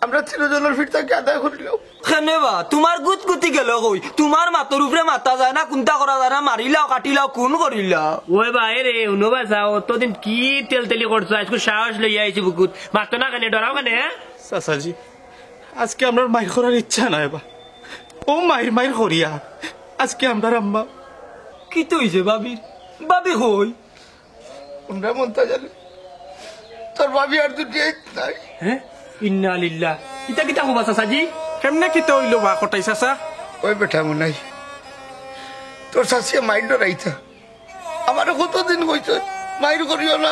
আমরা তিনজনের ফিরতাকে আদায় করিলাম। কেনে বা তোমার গুত গুতি গেল কই? তোমার মাথার উপরে মাথা যায় না, কোনটা করা যায় না, মারিলাও কাটিলাও কোন করিলাও? ওই ভাই রে উনবা যাও, অতদিন কি তেল তেলি করছো, আজকে সাহস লইয়া আইছি বুকুত। মারতো না কেন, ডরাও কেন? চাচাজি আজকে আমরা মায়ের করার ইচ্ছা নাই এবার। ও মায়ের করিয়া আজকে আমরা আম্মা কি তো হইছে বাবির? বাবি কই? তোমরা মুন্তাজালি তোর ভাবি আর দুটি নাই। হ্যাঁ ইন্না লিল্লাহ, ইতা কিতা হবা চাচাজি? কেমনে কিতা হইলো বা কটাই চাচা? ওই বেটা মনাই তোর শাশিয়া মাইন্ড রাইতা আমার কতদিন কইছ মাইর করিও না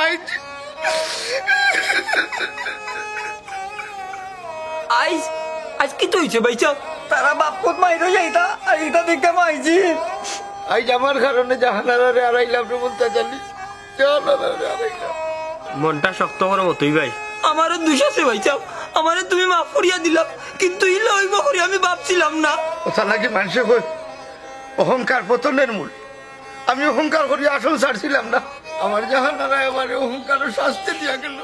আইজ আইজ আজ কি তো হইছে ভাইচা? তারা বাপ কত মাইরো যাইতা আর এটা দেখতে মাইছি। আইজ আমার কারণে জাহানারে আড়াইলাম রে মুন্তাজালি, জাহানারে আড়াইলাম। মনটা শক্ত করো মতই ভাই। আমারও দুষ আছে ভাইচা, আমারে তুমি মাফ করিয়া দিলাম, কিন্তু ইলা হইব করি আমি ভাবছিলাম না। কথা নাকি মানুষে কই অহংকার পতনের মূল। আমি অহংকার করি আসল ছাড়ছিলাম না, আমার জাহানারা আমার অহংকার শাস্তি দিয়া গেল।